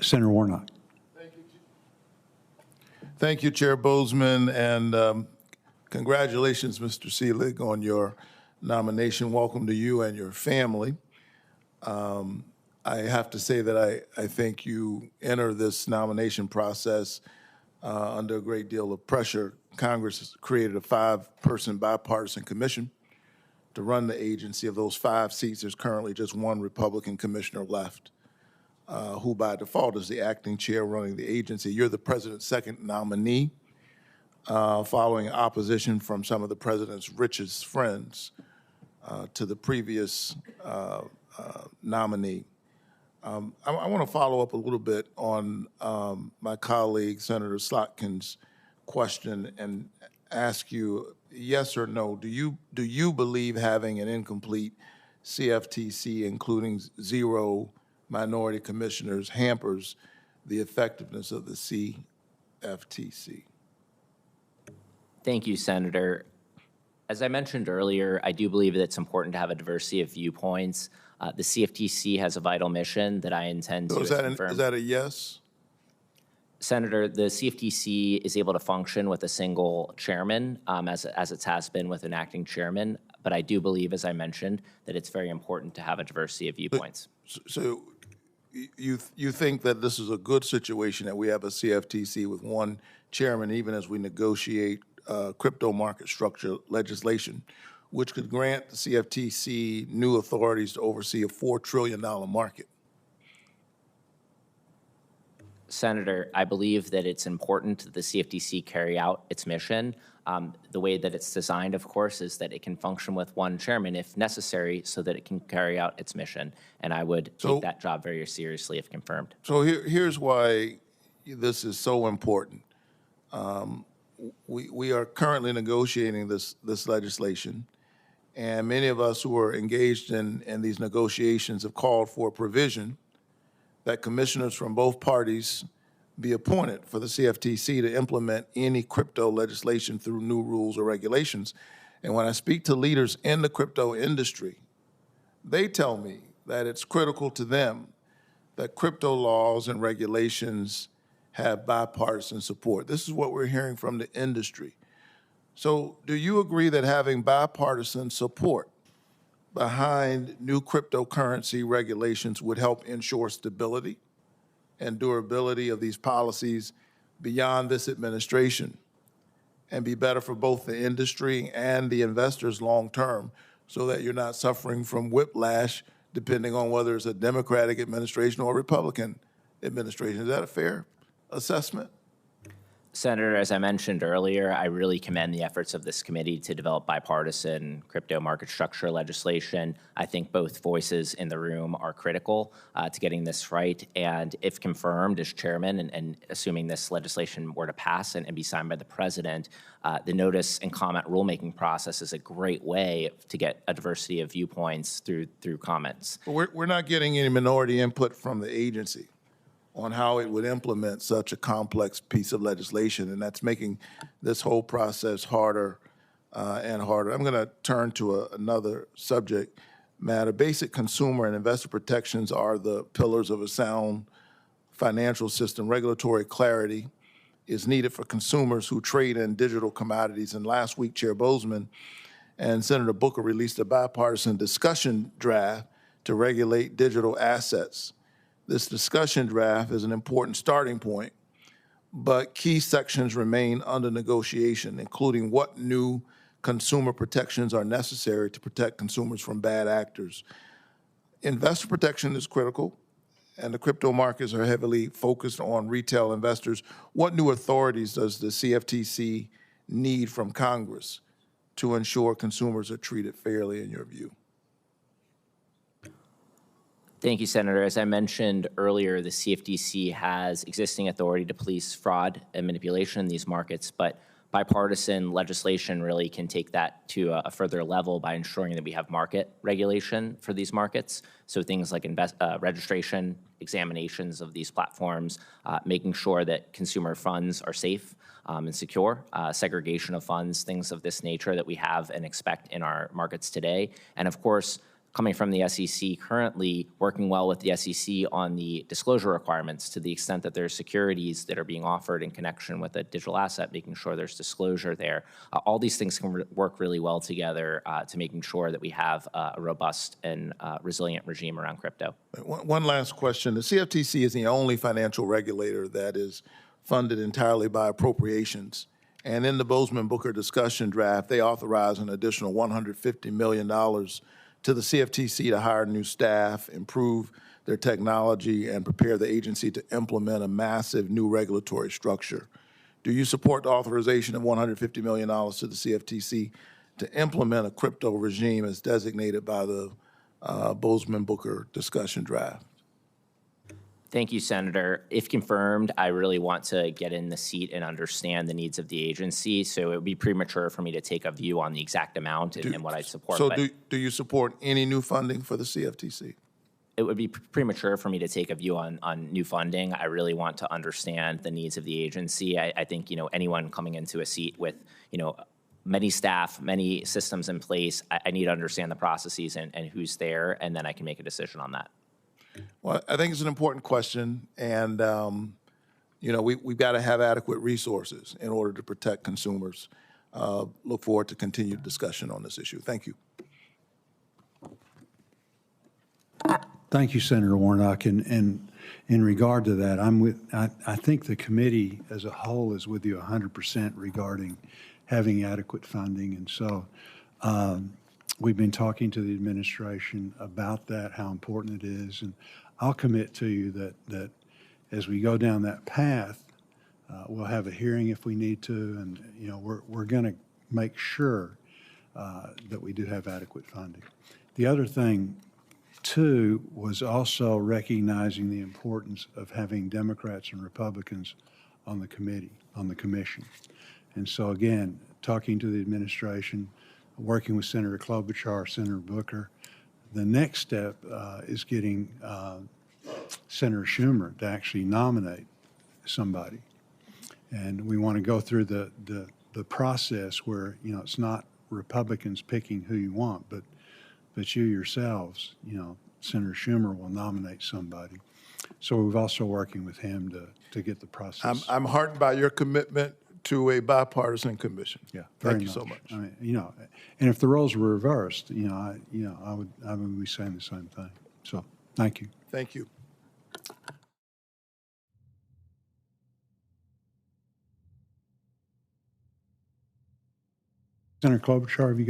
Senator Warnock. Thank you, Chair Bozeman, and congratulations, Mr. Selig, on your nomination. Welcome to you and your family. I have to say that I think you enter this nomination process under a great deal of pressure. Congress has created a 5-person bipartisan commission to run the agency. Of those 5 seats, there's currently just 1 Republican commissioner left, who by default is the acting chair running the agency. You're the president's second nominee, following opposition from some of the president's richest friends to the previous nominee. I want to follow up a little bit on my colleague, Senator Slotkin's question and ask you, yes or no, do you believe having an incomplete CFTC, including 0 minority commissioners, hampers the effectiveness of the CFTC? Thank you, Senator. As I mentioned earlier, I do believe that it's important to have a diversity of viewpoints. The CFTC has a vital mission that I intend to confirm. Is that a yes? Senator, the CFTC is able to function with a single chairman, as it has been with an acting chairman. But I do believe, as I mentioned, that it's very important to have a diversity of viewpoints. So you think that this is a good situation that we have a CFTC with 1 chairman, even as we negotiate crypto market structure legislation, which could grant the CFTC new authorities to oversee a $4 trillion market? Senator, I believe that it's important that the CFTC carry out its mission. The way that it's designed, of course, is that it can function with 1 chairman if necessary so that it can carry out its mission. And I would take that job very seriously if confirmed. So here's why this is so important. We are currently negotiating this legislation, and many of us who are engaged in these negotiations have called for a provision that commissioners from both parties be appointed for the CFTC to implement any crypto legislation through new rules or regulations. And when I speak to leaders in the crypto industry, they tell me that it's critical to them that crypto laws and regulations have bipartisan support. This is what we're hearing from the industry. So do you agree that having bipartisan support behind new cryptocurrency regulations would help ensure stability and durability of these policies beyond this administration and be better for both the industry and the investors long term, so that you're not suffering from whiplash depending on whether it's a Democratic administration or a Republican administration? Is that a fair assessment? Senator, as I mentioned earlier, I really commend the efforts of this committee to develop bipartisan crypto market structure legislation. I think both voices in the room are critical to getting this right. And if confirmed as chairman, and assuming this legislation were to pass and be signed by the president, the notice and comment rulemaking process is a great way to get a diversity of viewpoints through comments. But we're not getting any minority input from the agency on how it would implement such a complex piece of legislation, and that's making this whole process harder and harder. I'm going to turn to another subject matter. Basic consumer and investor protections are the pillars of a sound financial system. Regulatory clarity is needed for consumers who trade in digital commodities. And last week, Chair Bozeman and Senator Booker released a bipartisan discussion draft to regulate digital assets. This discussion draft is an important starting point, but key sections remain under negotiation, including what new consumer protections are necessary to protect consumers from bad actors. Investor protection is critical, and the crypto markets are heavily focused on retail investors. What new authorities does the CFTC need from Congress to ensure consumers are treated fairly, in your view? Thank you, Senator. As I mentioned earlier, the CFTC has existing authority to police fraud and manipulation in these markets, but bipartisan legislation really can take that to a further level by ensuring that we have market regulation for these markets. So things like registration, examinations of these platforms, making sure that consumer funds are safe and secure, segregation of funds, things of this nature that we have and expect in our markets today. And of course, coming from the SEC currently, working well with the SEC on the disclosure requirements to the extent that there's securities that are being offered in connection with a digital asset, making sure there's disclosure there. All these things can work really well together to making sure that we have a robust and resilient regime around crypto. One last question. The CFTC is the only financial regulator that is funded entirely by appropriations. And in the Bozeman-Booker discussion draft, they authorize an additional $150 million to the CFTC to hire new staff, improve their technology, and prepare the agency to implement a massive new regulatory structure. Do you support the authorization of $150 million to the CFTC to implement a crypto regime as designated by the Bozeman-Booker discussion draft? Thank you, Senator. If confirmed, I really want to get in the seat and understand the needs of the agency, so it would be premature for me to take a view on the exact amount and what I support. So do you support any new funding for the CFTC? It would be premature for me to take a view on new funding. I really want to understand the needs of the agency. I think, anyone coming into a seat with, many staff, many systems in place, I need to understand the processes and who's there, and then I can make a decision on that. Well, I think it's an important question, and we've got to have adequate resources in order to protect consumers. Look forward to continued discussion on this issue. Thank you. Thank you, Senator Warnock. And in regard to that, I think the committee as a whole is with you 100% regarding having adequate funding, and so. We've been talking to the administration about that, how important it is, and I'll commit to you that as we go down that path, we'll have a hearing if we need to, and we're going to make sure that we do have adequate funding. The other thing, too, was also recognizing the importance of having Democrats and Republicans on the commission, and so again, talking to the administration, working with Senator Klobuchar, Senator Booker. The next step is getting Senator Schumer to actually nominate somebody. And we want to go through the process where, it's not Republicans picking who you want, but you yourselves, Senator Schumer will nominate somebody. So we're also working with him to get the process. I'm heartened by your commitment to a bipartisan commission. Yeah, thank you so much. I mean, and if the roles were reversed, I would be saying the same thing. So, thank you. Thank you. Senator Klobuchar, have you got